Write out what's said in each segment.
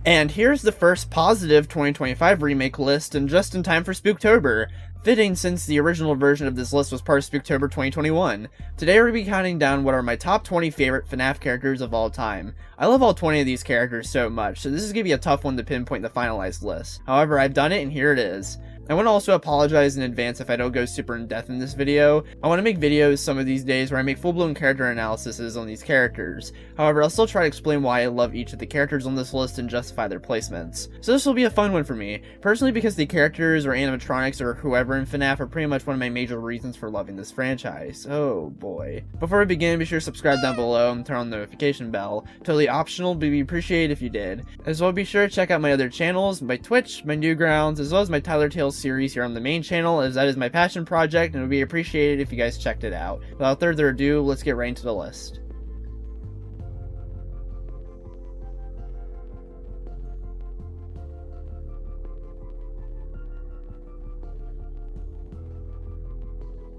And here's the first positive 2025 remake list, and just in time for Spooktober. Fitting, since the original version of this list was part of Spooktober 2021. Today we're going to be counting down what are my top 20 favorite FNAF characters of all time. I love all 20 of these characters so much, so this is going to be a tough one to pinpoint the finalized list. However, I've done it and here it is. I want to also apologize in advance if I don't go super in depth in this video. I want to make videos some of these days where I make full-blown character analyses on these characters. However, I'll still try to explain why I love each of the characters on this list and justify their placements. So this will be a fun one for me, personally, because the characters or animatronics or whoever in FNAF are pretty much one of my major reasons for loving this franchise. Oh boy. Before we begin, be sure to subscribe down below and turn on the notification bell. Totally optional, but we'd appreciate it if you did. As well, be sure to check out my other channels, my Twitch, my Newgrounds, as well as my Tyler Tales series here on the main channel, as that is my passion project and it would be appreciated if you guys checked it out. Without further ado, let's get right into the list.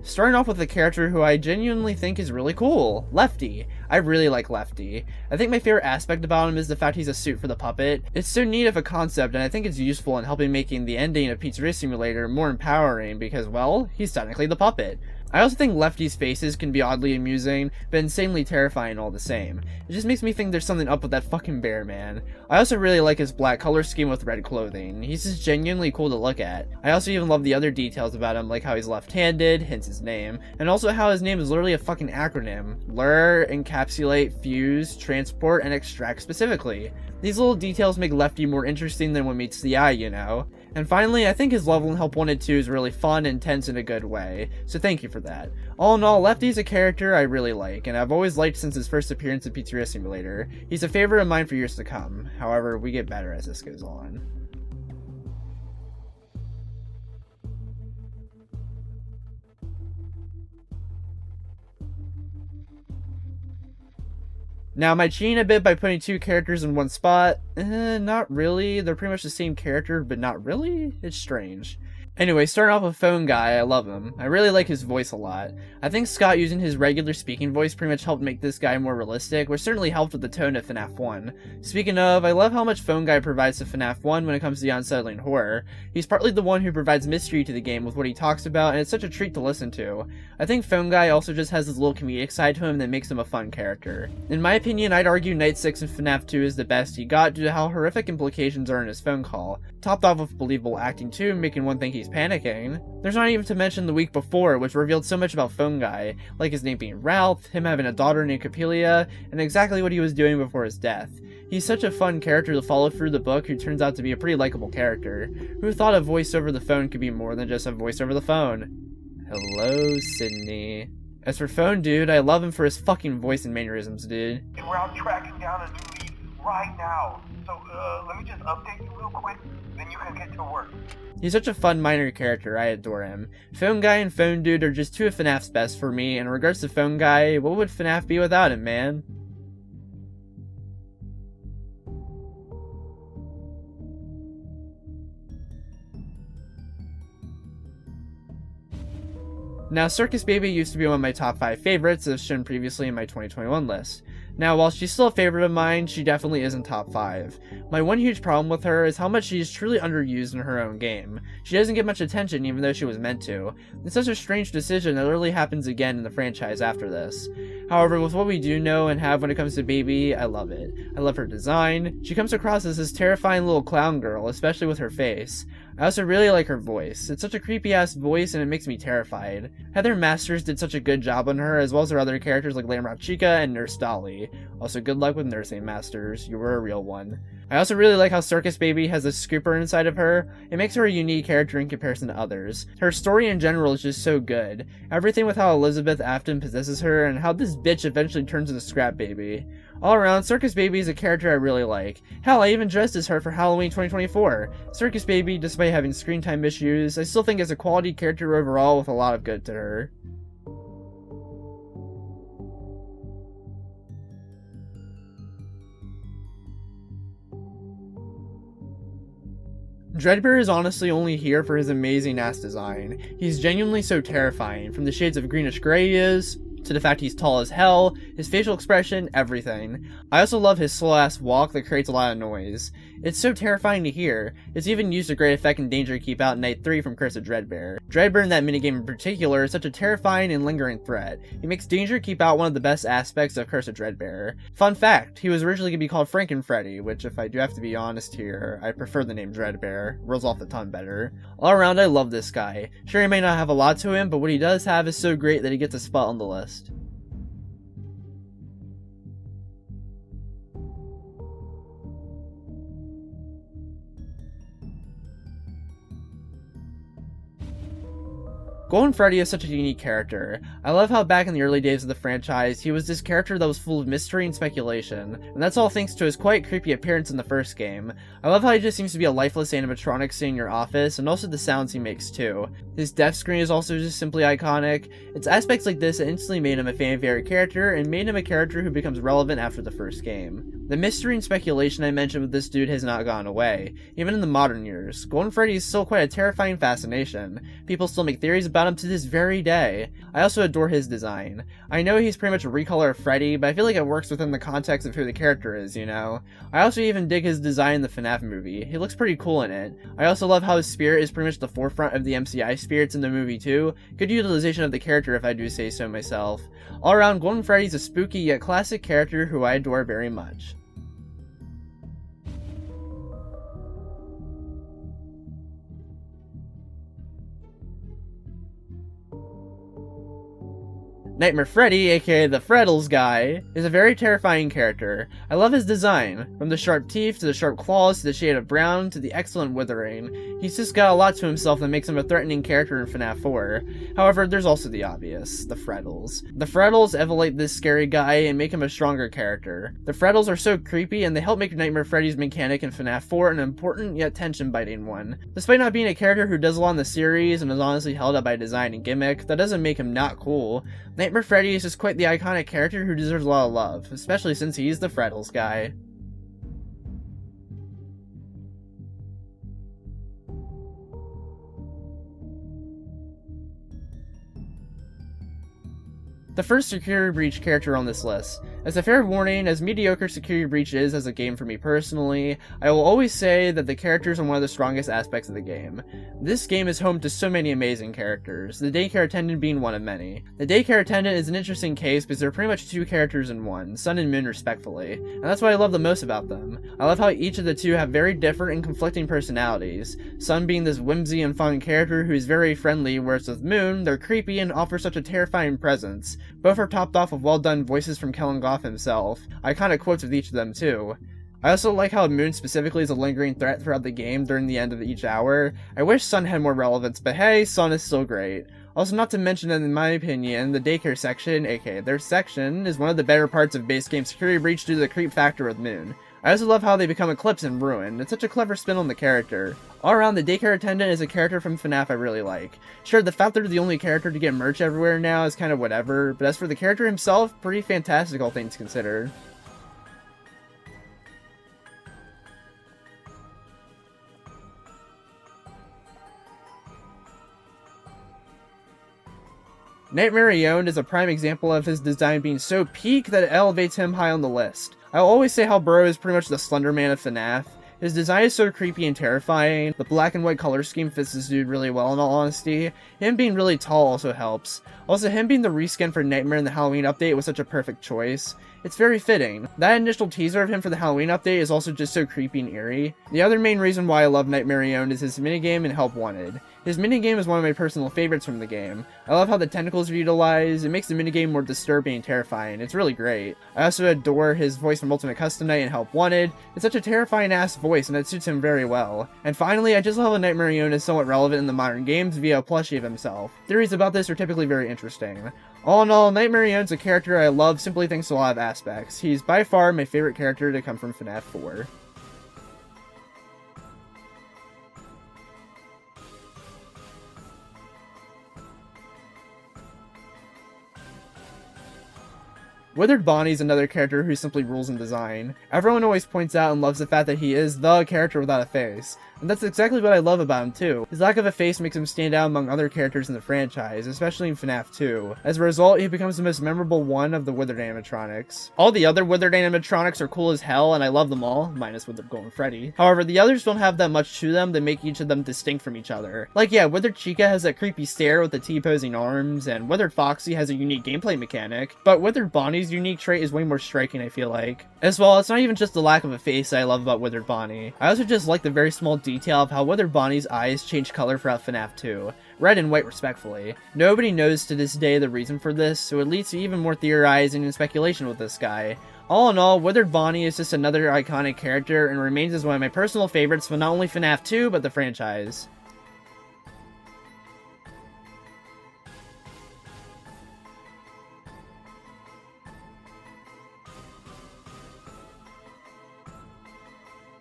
Starting off with a character who I genuinely think is really cool, Lefty. I really like Lefty. I think my favorite aspect about him is the fact he's a suit for the puppet. It's so neat of a concept, and I think it's useful in helping making the ending of Pizzeria Simulator more empowering because, well, he's technically the puppet. I also think Lefty's faces can be oddly amusing, but insanely terrifying all the same. It just makes me think there's something up with that fucking bear, man. I also really like his black color scheme with red clothing. He's just genuinely cool to look at. I also even love the other details about him, like how he's left-handed, hence his name, and also how his name is literally a fucking acronym. Lure, encapsulate, fuse, transport, and extract specifically. These little details make Lefty more interesting than what meets the eye, you know? And finally, I think his level in Help Wanted 2 is really fun and tense in a good way, so thank you for that. All in all, Lefty's a character I really like, and I've always liked since his first appearance in Pizzeria Simulator. He's a favorite of mine for years to come. However, we get better as this goes on. Now, am I cheating a bit by putting two characters in one spot? Not really. They're pretty much the same character, but not really? It's strange. Anyway, starting off with Phone Guy, I love him. I really like his voice a lot. I think Scott using his regular speaking voice pretty much helped make this guy more realistic, which certainly helped with the tone of FNAF 1. Speaking of, I love how much Phone Guy provides to FNAF 1 when it comes to the unsettling horror. He's partly the one who provides mystery to the game with what he talks about, and it's such a treat to listen to. I think Phone Guy also just has this little comedic side to him that makes him a fun character. In my opinion, I'd argue Night 6 in FNAF 2 is the best he got due to how horrific implications are in his phone call, topped off with believable acting too, making one think he's panicking. There's not even to mention the week before, which revealed so much about Phone Guy, like his name being Ralph, him having a daughter named Capelia, and exactly what he was doing before his death. He's such a fun character to follow through the book who turns out to be a pretty likable character. Who thought a voice over the phone could be more than just a voice over the phone? Hello, Sydney. As for Phone Dude, I love him for his fucking voice and mannerisms, dude. And we're out tracking down a new lead right now. So, let me just update you real quick, then you can get to work. He's such a fun minor character, I adore him. Phone Guy and Phone Dude are just two of FNAF's best for me, and in regards to Phone Guy, what would FNAF be without him, man? Now, Circus Baby used to be one of my top 5 favorites, as shown previously in my 2021 list. Now, while she's still a favorite of mine, she definitely isn't top 5. My one huge problem with her is how much she is truly underused in her own game. She doesn't get much attention even though she was meant to. It's such a strange decision that literally happens again in the franchise after this. However, with what we do know and have when it comes to Baby, I love it. I love her design. She comes across as this terrifying little clown girl, especially with her face. I also really like her voice. It's such a creepy ass voice and it makes me terrified. Heather Masters did such a good job on her, as well as her other characters like Lamrock Chica and Nurse Dolly. Also, good luck with nursing, Masters. You were a real one. I also really like how Circus Baby has a scooper inside of her. It makes her a unique character in comparison to others. Her story in general is just so good. Everything with how Elizabeth Afton possesses her and how this bitch eventually turns into Scrap Baby. All around, Circus Baby is a character I really like. Hell, I even dressed as her for Halloween 2024. Circus Baby, despite having screen time issues, I still think is a quality character overall with a lot of good to her. Dreadbear is honestly only here for his amazing ass design. He's genuinely so terrifying, from the shades of greenish gray he is, to the fact he's tall as hell, his facial expression, everything. I also love his slow ass walk that creates a lot of noise. It's so terrifying to hear. It's even used a great effect in Danger Keep Out Night 3 from Curse of Dreadbear. Dreadbear in that minigame in particular is such a terrifying and lingering threat. It makes Danger Keep Out one of the best aspects of Curse of Dreadbear. Fun fact, he was originally going to be called Frankenfreddy, which if I do have to be honest here, I prefer the name Dreadbear. Rolls off the tongue better. All around, I love this guy. Sure, he may not have a lot to him, but what he does have is so great that he gets a spot on the list. Golden Freddy is such a unique character. I love how back in the early days of the franchise, he was this character that was full of mystery and speculation, and that's all thanks to his quite creepy appearance in the first game. I love how he just seems to be a lifeless animatronic sitting in your office, and also the sounds he makes too. His death screen is also just simply iconic. It's aspects like this that instantly made him a fan favorite character, and made him a character who becomes relevant after the first game. The mystery and speculation I mentioned with this dude has not gone away, even in the modern years. Golden Freddy is still quite a terrifying fascination. People still make theories about him to this very day. I also adore his design. I know he's pretty much a recolor of Freddy, but I feel like it works within the context of who the character is, you know? I also even dig his design in the FNAF movie. He looks pretty cool in it. I also love how his spirit is pretty much the forefront of the MCI spirits in the movie too. Good utilization of the character if I do say so myself. All around, Golden Freddy's a spooky yet classic character who I adore very much. Nightmare Freddy, aka the Freddles guy, is a very terrifying character. I love his design. From the sharp teeth, to the sharp claws, to the shade of brown, to the excellent withering. He's just got a lot to himself that makes him a threatening character in FNAF 4. However, there's also the obvious, the Freddles. The Freddles elevate this scary guy and make him a stronger character. The Freddles are so creepy, and they help make Nightmare Freddy's mechanic in FNAF 4 an important yet tension-biting one. Despite not being a character who does a lot in the series and is honestly held up by design and gimmick, that doesn't make him not cool. Nightmare Freddy is just quite the iconic character who deserves a lot of love, especially since he's the Freddles guy. The first Security Breach character on this list. As a fair warning, as mediocre Security Breach is as a game for me personally, I will always say that the characters are one of the strongest aspects of the game. This game is home to so many amazing characters, the daycare attendant being one of many. The daycare attendant is an interesting case because they're pretty much two characters in one, Sun and Moon respectfully, and that's what I love the most about them. I love how each of the two have very different and conflicting personalities, Sun being this whimsy and fun character who is very friendly, whereas with Moon, they're creepy and offer such a terrifying presence. Both are topped off with well done voices from Kellen Goff himself. Iconic quotes with each of them too. I also like how Moon specifically is a lingering threat throughout the game during the end of each hour. I wish Sun had more relevance, but hey, Sun is still great. Also, not to mention that in my opinion, the daycare section, aka their section, is one of the better parts of base game Security Breach due to the creep factor with Moon. I also love how they become Eclipse and Ruin. It's such a clever spin on the character. All around, the daycare attendant is a character from FNAF I really like. Sure, the fact they're the only character to get merch everywhere now is kind of whatever, but as for the character himself, pretty fantastic all things considered. Nightmare Ione is a prime example of his design being so peak that it elevates him high on the list. I'll always say how Burrow is pretty much the Slender Man of FNAF. His design is so creepy and terrifying. The black and white color scheme fits this dude really well in all honesty. Him being really tall also helps. Also, him being the reskin for Nightmare in the Halloween update was such a perfect choice. It's very fitting. That initial teaser of him for the Halloween update is also just so creepy and eerie. The other main reason why I love Nightmare Ione is his minigame and Help Wanted. His minigame is one of my personal favorites from the game. I love how the tentacles are utilized, it makes the minigame more disturbing and terrifying, it's really great. I also adore his voice from Ultimate Custom Night and Help Wanted. It's such a terrifying ass voice and it suits him very well. And finally, I just love how Nightmare Ione is somewhat relevant in the modern games via a plushie of himself. Theories about this are typically very interesting. All in all, Nightmare Ione's a character I love simply thanks to a lot of aspects. He's by far my favorite character to come from FNAF 4. Withered Bonnie's another character who simply rules in design. Everyone always points out and loves the fact that he is the character without a face. And that's exactly what I love about him too. His lack of a face makes him stand out among other characters in the franchise, especially in FNAF 2. As a result, he becomes the most memorable one of the Withered animatronics. All the other Withered animatronics are cool as hell, and I love them all, minus Withered Golden Freddy. However, the others don't have that much to them that make each of them distinct from each other. Like yeah, Withered Chica has that creepy stare with the T-posing arms, and Withered Foxy has a unique gameplay mechanic, but Withered Bonnie's unique trait is way more striking, I feel like. As well, it's not even just the lack of a face that I love about Withered Bonnie. I also just like the very small detail of how Withered Bonnie's eyes change color throughout FNAF 2. Red and white respectfully. Nobody knows to this day the reason for this, so it leads to even more theorizing and speculation with this guy. All in all, Withered Bonnie is just another iconic character and remains as one of my personal favorites for not only FNAF 2, but the franchise.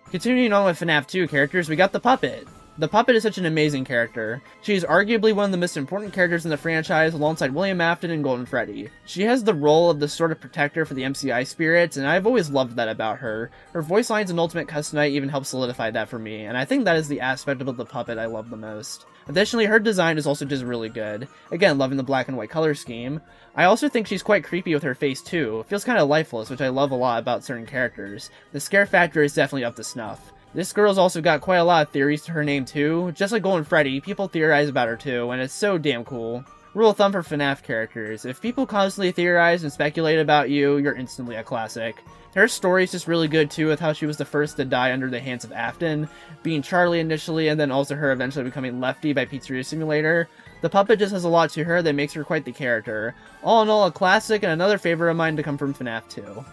Continuing on with FNAF 2 characters, we got the Puppet. The Puppet is such an amazing character. She is arguably one of the most important characters in the franchise alongside William Afton and Golden Freddy. She has the role of the sort of protector for the MCI spirits, and I've always loved that about her. Her voice lines in Ultimate Custom Night even help solidify that for me, and I think that is the aspect about the Puppet I love the most. Additionally, her design is also just really good. Again, loving the black and white color scheme. I also think she's quite creepy with her face too. It feels kind of lifeless, which I love a lot about certain characters. The scare factor is definitely up to snuff. This girl's also got quite a lot of theories to her name too. Just like Golden Freddy, people theorize about her too, and it's so damn cool. Rule of thumb for FNAF characters: if people constantly theorize and speculate about you, you're instantly a classic. Her story is just really good too, with how she was the first to die under the hands of Afton, being Charlie initially, and then also her eventually becoming Lefty by Pizzeria Simulator. The Puppet just has a lot to her that makes her quite the character. All in all, a classic and another favorite of mine to come from FNAF 2.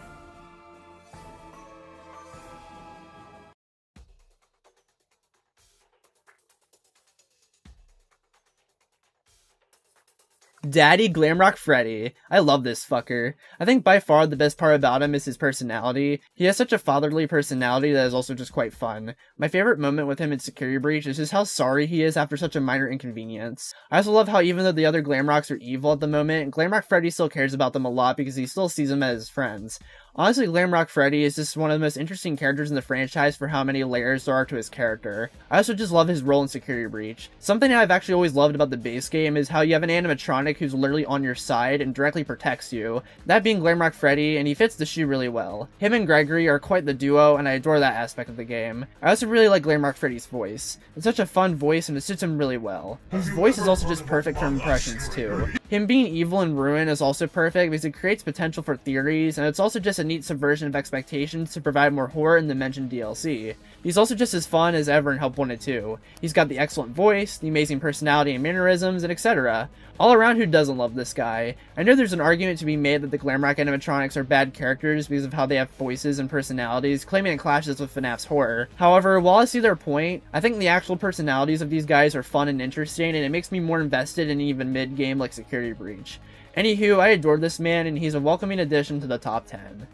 Daddy Glamrock Freddy. I love this fucker. I think by far the best part about him is his personality. He has such a fatherly personality that is also just quite fun. My favorite moment with him in Security Breach is just how sorry he is after such a minor inconvenience. I also love how even though the other Glamrocks are evil at the moment, Glamrock Freddy still cares about them a lot because he still sees them as his friends. Honestly, Glamrock Freddy is just one of the most interesting characters in the franchise for how many layers there are to his character. I also just love his role in Security Breach. Something I've actually always loved about the base game is how you have an animatronic who's literally on your side and directly protects you. That being Glamrock Freddy, and he fits the shoe really well. Him and Gregory are quite the duo, and I adore that aspect of the game. I also really like Glamrock Freddy's voice. It's such a fun voice and it suits him really well. His voice is also just perfect for impressions too. Him being evil and ruin is also perfect because it creates potential for theories, and it's also just a neat subversion of expectations to provide more horror in the mentioned DLC. He's also just as fun as ever in Help Wanted 2. He's got the excellent voice, the amazing personality and mannerisms, and etc. All around, who doesn't love this guy? I know there's an argument to be made that the Glamrock animatronics are bad characters because of how they have voices and personalities, claiming it clashes with FNAF's horror. However, while I see their point, I think the actual personalities of these guys are fun and interesting, and it makes me more invested in even mid-game like Security Breach. Anywho, I adore this man, and he's a welcoming addition to the top 10.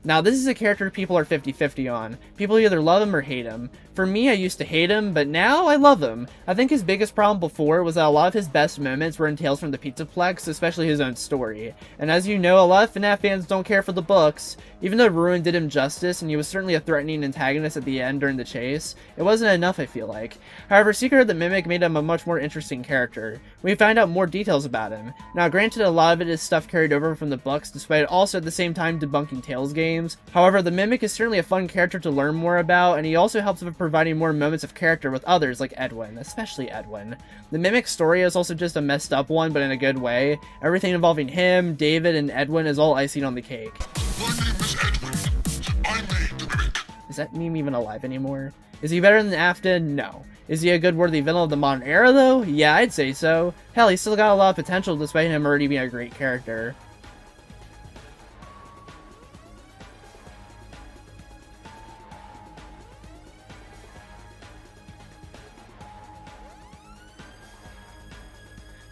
Now, this is a character people are 50-50 on. People either love him or hate him. For me, I used to hate him, but now I love him. I think his biggest problem before was that a lot of his best moments were in Tales from the Pizzaplex, especially his own story. And as you know, a lot of FNAF fans don't care for the books. Even though Ruin did him justice, and he was certainly a threatening antagonist at the end during the chase, it wasn't enough, I feel like. However, Secret of the Mimic made him a much more interesting character. We find out more details about him. Now, granted, a lot of it is stuff carried over from the books, despite also at the same time debunking Tales games. However, the Mimic is certainly a fun character to learn more about, and he also helps with providing more moments of character with others like Edwin, especially Edwin. The Mimic's story is also just a messed up one, but in a good way. Everything involving him, David, and Edwin is all icing on the cake. My name is Edwin. I made the Mimic. Is that meme even alive anymore? Is he better than Afton? No. Is he a good worthy villain of the modern era though? Yeah, I'd say so. Hell, he's still got a lot of potential despite him already being a great character.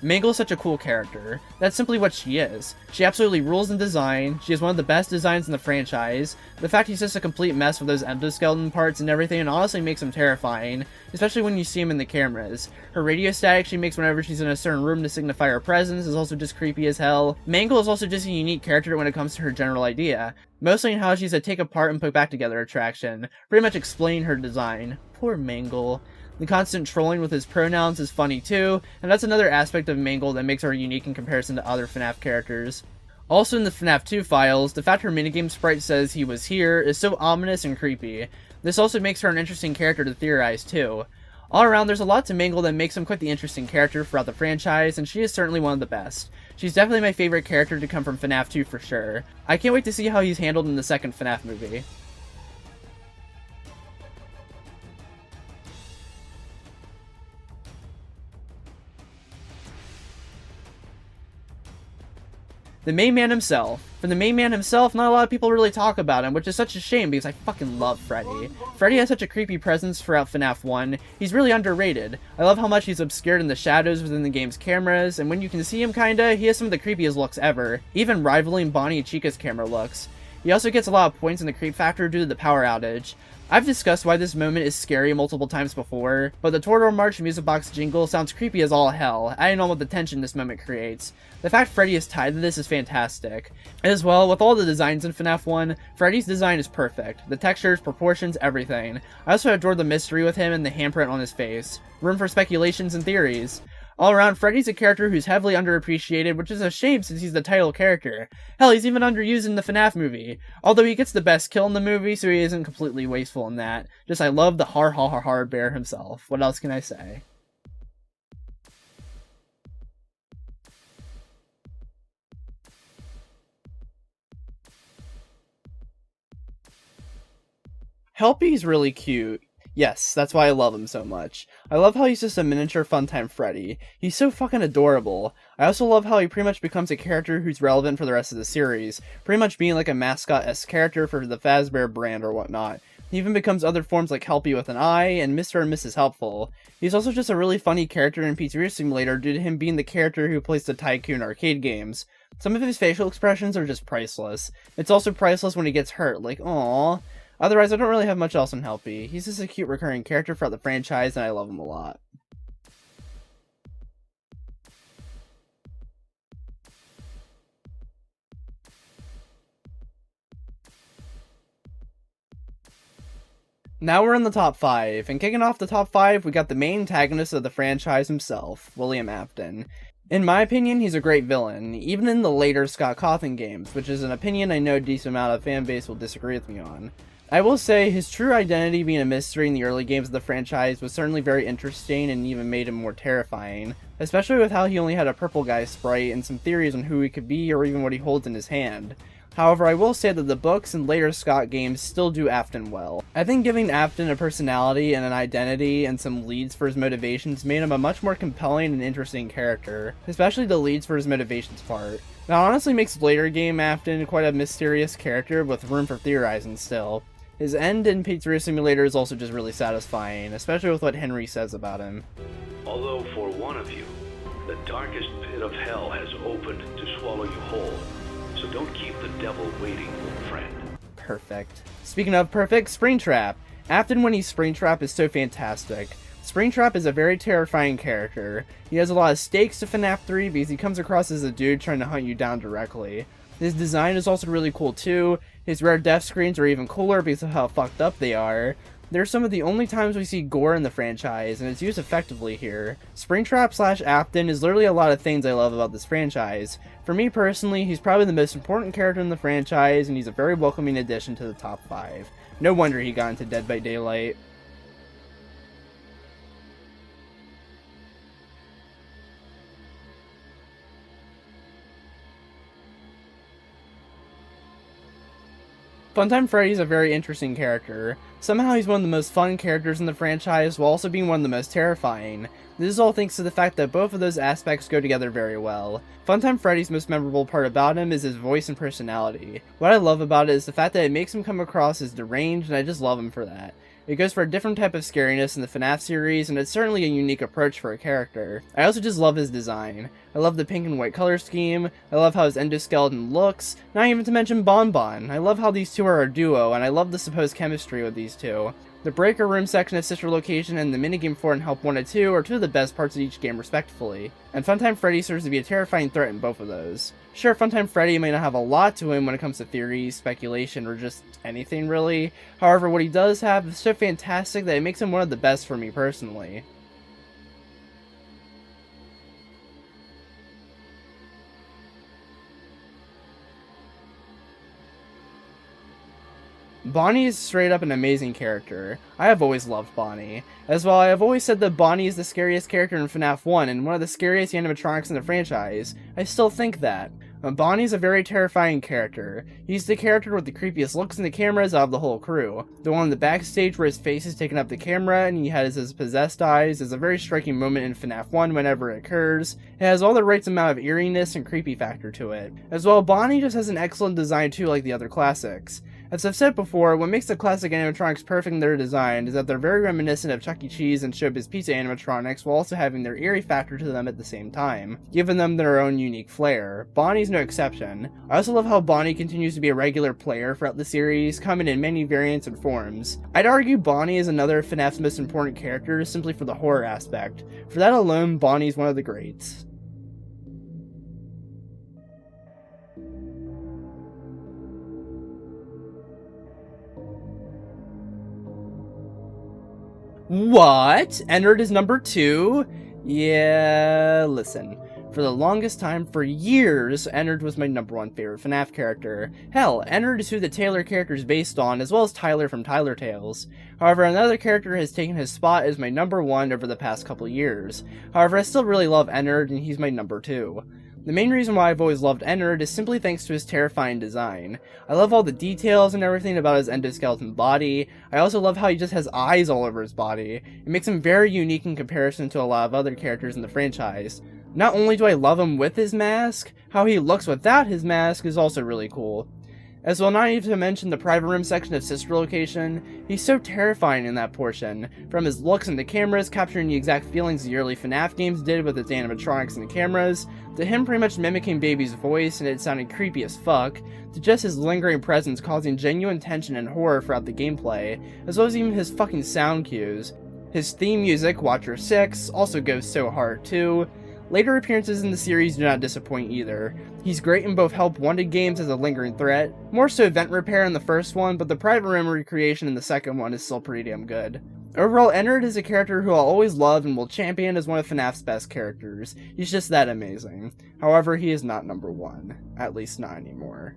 Mangle is such a cool character. That's simply what she is. She absolutely rules in design, she has one of the best designs in the franchise. The fact he's just a complete mess with those endoskeleton parts and everything and honestly makes him terrifying, especially when you see him in the cameras. Her radio static she makes whenever she's in a certain room to signify her presence is also just creepy as hell. Mangle is also just a unique character when it comes to her general idea, mostly in how she's a take apart and put back together attraction, pretty much explaining her design. Poor Mangle. The constant trolling with his pronouns is funny too, and that's another aspect of Mangle that makes her unique in comparison to other FNAF characters. Also in the FNAF 2 files, the fact her minigame sprite says he was here is so ominous and creepy. This also makes her an interesting character to theorize too. All around, there's a lot to Mangle that makes him quite the interesting character throughout the franchise, and she is certainly one of the best. She's definitely my favorite character to come from FNAF 2 for sure. I can't wait to see how he's handled in the second FNAF movie. The main man himself. For the main man himself, not a lot of people really talk about him, which is such a shame because I fucking love Freddy. Freddy has such a creepy presence throughout FNAF 1. He's really underrated. I love how much he's obscured in the shadows within the game's cameras, and when you can see him kinda, he has some of the creepiest looks ever, even rivaling Bonnie and Chica's camera looks. He also gets a lot of points in the creep factor due to the power outage. I've discussed why this moment is scary multiple times before, but the Torador March music box jingle sounds creepy as all hell, adding on with the tension this moment creates. The fact Freddy is tied to this is fantastic. As well, with all the designs in FNAF 1, Freddy's design is perfect. The textures, proportions, everything. I also adore the mystery with him and the handprint on his face. Room for speculations and theories. All around, Freddy's a character who's heavily underappreciated, which is a shame since he's the title character. Hell, he's even underused in the FNAF movie. Although he gets the best kill in the movie, so he isn't completely wasteful in that. Just I love the har har har har bear himself. What else can I say? Helpy's really cute. Yes, that's why I love him so much. I love how he's just a miniature Funtime Freddy. He's so fucking adorable. I also love how he pretty much becomes a character who's relevant for the rest of the series, pretty much being like a mascot-esque character for the Fazbear brand or whatnot. He even becomes other forms like Helpy with an eye, and Mr. and Mrs. Helpful. He's also just a really funny character in Pizzeria Simulator due to him being the character who plays the Tycoon arcade games. Some of his facial expressions are just priceless. It's also priceless when he gets hurt, like, aww. Otherwise, I don't really have much else on Helpy. He's just a cute recurring character throughout the franchise, and I love him a lot. Now we're in the top 5, and kicking off the top 5, we got the main antagonist of the franchise himself, William Afton. In my opinion, he's a great villain, even in the later Scott Cawthon games, which is an opinion I know a decent amount of fanbase will disagree with me on. I will say, his true identity being a mystery in the early games of the franchise was certainly very interesting and even made him more terrifying, especially with how he only had a purple guy sprite and some theories on who he could be or even what he holds in his hand. However, I will say that the books and later Scott games still do Afton well. I think giving Afton a personality and an identity and some leads for his motivations made him a much more compelling and interesting character, especially the leads for his motivations part. That honestly makes later game Afton quite a mysterious character with room for theorizing still. His end in Pizzeria Simulator is also just really satisfying, especially with what Henry says about him. Although for one of you, the darkest pit of hell has opened to swallow you whole. So don't keep the devil waiting, friend. Perfect. Speaking of perfect, Springtrap. Afton when he's Springtrap is so fantastic. Springtrap is a very terrifying character. He has a lot of stakes to FNAF 3 because he comes across as a dude trying to hunt you down directly. His design is also really cool too. His rare death screens are even cooler because of how fucked up they are. They're some of the only times we see gore in the franchise, and it's used effectively here. Springtrap / Afton is literally a lot of things I love about this franchise. For me personally, he's probably the most important character in the franchise, and he's a very welcoming addition to the top 5. No wonder he got into Dead by Daylight. Funtime Freddy's a very interesting character. Somehow he's one of the most fun characters in the franchise while also being one of the most terrifying. This is all thanks to the fact that both of those aspects go together very well. Funtime Freddy's most memorable part about him is his voice and personality. What I love about it is the fact that it makes him come across as deranged, and I just love him for that. It goes for a different type of scariness in the FNAF series, and it's certainly a unique approach for a character. I also just love his design. I love the pink and white color scheme, I love how his endoskeleton looks, not even to mention Bonbon. I love how these two are a duo, and I love the supposed chemistry with these two. The breaker room section of Sister Location and the minigame for it in Help 1 and 2 are two of the best parts of each game respectively, and Funtime Freddy serves to be a terrifying threat in both of those. Sure, Funtime Freddy may not have a lot to him when it comes to theories, speculation, or just anything really, however what he does have is so fantastic that it makes him one of the best for me personally. Bonnie is straight up an amazing character. I have always loved Bonnie. As well, I have always said that Bonnie is the scariest character in FNAF 1 and one of the scariest animatronics in the franchise. I still think that. Bonnie's a very terrifying character. He's the character with the creepiest looks in the cameras out of the whole crew. The one on the backstage where his face is taking up the camera and he has his possessed eyes is a very striking moment in FNAF 1 whenever it occurs. It has all the right amount of eeriness and creepy factor to it. As well, Bonnie just has an excellent design too, like the other classics. As I've said before, what makes the classic animatronics perfect in their design is that they're very reminiscent of Chuck E. Cheese and Showbiz Pizza animatronics while also having their eerie factor to them at the same time, giving them their own unique flair. Bonnie's no exception. I also love how Bonnie continues to be a regular player throughout the series, coming in many variants and forms. I'd argue Bonnie is another of FNAF's most important characters simply for the horror aspect. For that alone, Bonnie's one of the greats. What? Ennard is number 2? Yeah, listen. For the longest time, for years, Ennard was my number 1 favorite FNAF character. Hell, Ennard is who the Taylor character is based on, as well as Tyler from Tyler Tales. However, another character has taken his spot as my number 1 over the past couple years. However, I still really love Ennard, and he's my number 2. The main reason why I've always loved Ennard is simply thanks to his terrifying design. I love all the details and everything about his endoskeleton body. I also love how he just has eyes all over his body. It makes him very unique in comparison to a lot of other characters in the franchise. Not only do I love him with his mask, how he looks without his mask is also really cool. As well, not even to mention the private room section of Sister Location, he's so terrifying in that portion, from his looks and the cameras capturing the exact feelings the early FNAF games did with its animatronics and the cameras, to him pretty much mimicking Baby's voice and it sounding creepy as fuck, to just his lingering presence causing genuine tension and horror throughout the gameplay, as well as even his fucking sound cues. His theme music, Watcher 6, also goes so hard too. Later appearances in the series do not disappoint either. He's great in both Help Wanted games as a lingering threat, more so Vent Repair in the first one, but the private room recreation in the second one is still pretty damn good. Overall, Ennard is a character who I'll always love and will champion as one of FNAF's best characters. He's just that amazing. However, he is not number 1. At least not anymore.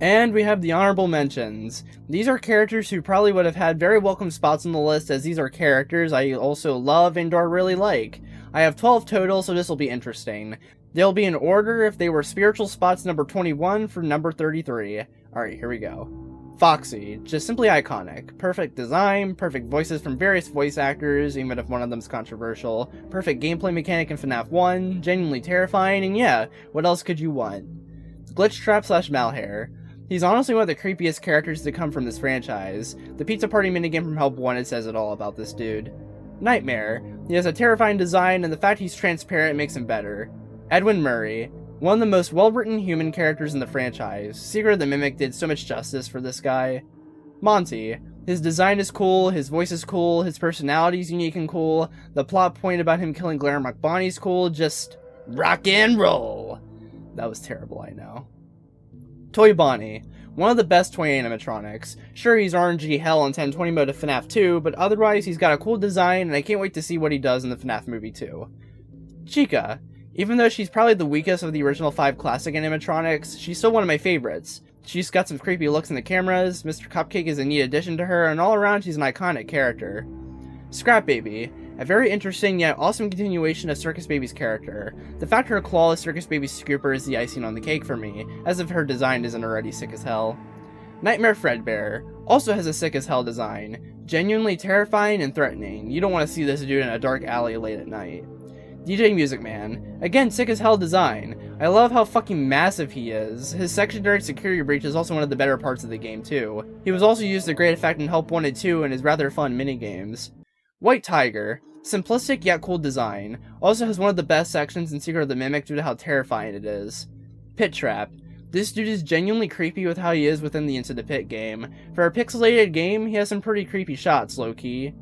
And we have the honorable mentions. These are characters who probably would have had very welcome spots on the list, as these are characters I also love and or really like. I have 12 total, so this will be interesting. They'll be in order if they were spiritual spots number 21 through number 33. Alright, here we go. Foxy, just simply iconic. Perfect design, perfect voices from various voice actors, even if one of them's controversial. Perfect gameplay mechanic in FNAF 1, genuinely terrifying, and yeah, what else could you want? Glitch Trap / Malhair. He's honestly one of the creepiest characters to come from this franchise. The Pizza Party minigame from Help 1 says it all about this dude. Nightmare. He has a terrifying design, and the fact he's transparent makes him better. Edwin Murray. One of the most well-written human characters in the franchise. Secret of the Mimic did so much justice for this guy. Monty. His design is cool, his voice is cool, his personality is unique and cool, the plot point about him killing Glaire McBonney's cool, just rock and roll. That was terrible, I know. Toy Bonnie. One of the best toy animatronics. Sure, he's RNG hell in 1020 mode of FNAF 2, but otherwise he's got a cool design and I can't wait to see what he does in the FNAF movie 2. Chica. Even though she's probably the weakest of the original 5 classic animatronics, she's still one of my favorites. She's got some creepy looks in the cameras, Mr. Cupcake is a neat addition to her, and all around she's an iconic character. Scrap Baby. A very interesting yet awesome continuation of Circus Baby's character. The fact her clawless Circus Baby's scooper is the icing on the cake for me, as if her design isn't already sick as hell. Nightmare Fredbear also has a sick as hell design. Genuinely terrifying and threatening. You don't want to see this dude in a dark alley late at night. DJ Music Man. Again, sick as hell design. I love how fucking massive he is. His secondary security breach is also one of the better parts of the game too. He was also used to great effect in Help Wanted 2 and his rather fun minigames. White Tiger. Simplistic yet cool design. Also has one of the best sections in Secret of the Mimic due to how terrifying it is. Pit Trap. This dude is genuinely creepy with how he is within the Into the Pit game. For a pixelated game, he has some pretty creepy shots, low-key.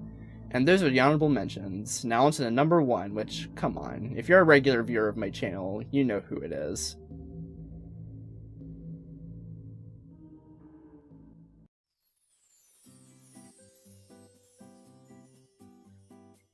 And those are the honorable mentions. Now onto the number 1, which, come on, if you're a regular viewer of my channel, you know who it is.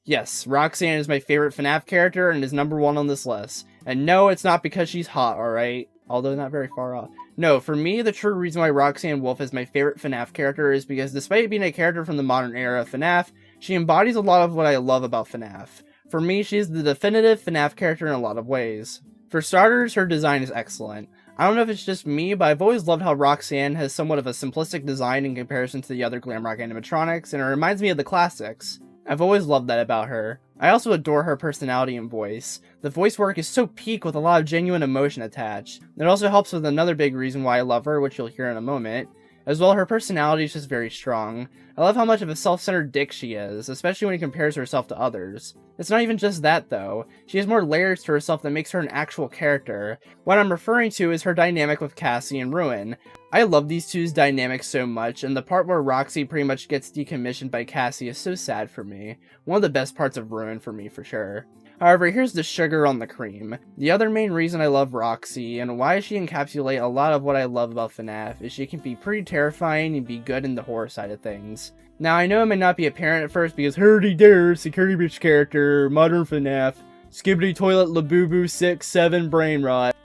Yes, Roxanne is my favorite FNAF character and is number 1 on this list. And no, it's not because she's hot, alright? Although not very far off. No, for me, the true reason why Roxanne Wolf is my favorite FNAF character is because despite being a character from the modern era of FNAF, she embodies a lot of what I love about FNAF. For me, she is the definitive FNAF character in a lot of ways. For starters, her design is excellent. I don't know if it's just me, but I've always loved how Roxanne has somewhat of a simplistic design in comparison to the other glam rock animatronics, and it reminds me of the classics. I've always loved that about her. I also adore her personality and voice. The voice work is so peak with a lot of genuine emotion attached. It also helps with another big reason why I love her, which you'll hear in a moment. As well, her personality is just very strong. I love how much of a self-centered dick she is, especially when he compares herself to others. It's not even just that though. She has more layers to herself that makes her an actual character. What I'm referring to is her dynamic with Cassie and Ruin. I love these two's dynamics so much, and the part where Roxy pretty much gets decommissioned by Cassie is so sad for me. One of the best parts of Ruin for me, for sure. However, here's the sugar on the cream. The other main reason I love Roxy, and why she encapsulates a lot of what I love about FNAF, is she can be pretty terrifying and be good in the horror side of things. Now, I know it may not be apparent at first because herdy there, security breach character, modern FNAF, skibbity toilet labubu 6-7 brain rot.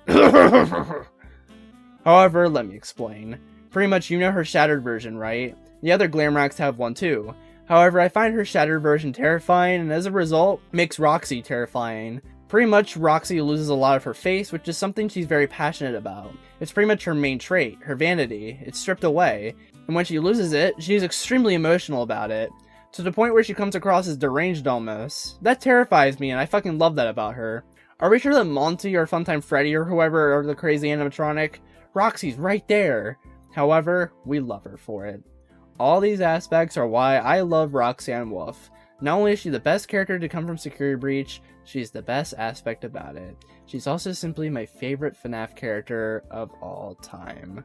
However, let me explain. Pretty much you know her shattered version, right? The other glam rocks have one too. However, I find her shattered version terrifying, and as a result, makes Roxy terrifying. Pretty much, Roxy loses a lot of her face, which is something she's very passionate about. It's pretty much her main trait, her vanity. It's stripped away, and when she loses it, she's extremely emotional about it, to the point where she comes across as deranged almost. That terrifies me, and I fucking love that about her. Are we sure that Monty or Funtime Freddy or whoever are the crazy animatronic? Roxy's right there. However, we love her for it. All these aspects are why I love Roxanne Wolf. Not only is she the best character to come from Security Breach, she's the best aspect about it. She's also simply my favorite FNAF character of all time.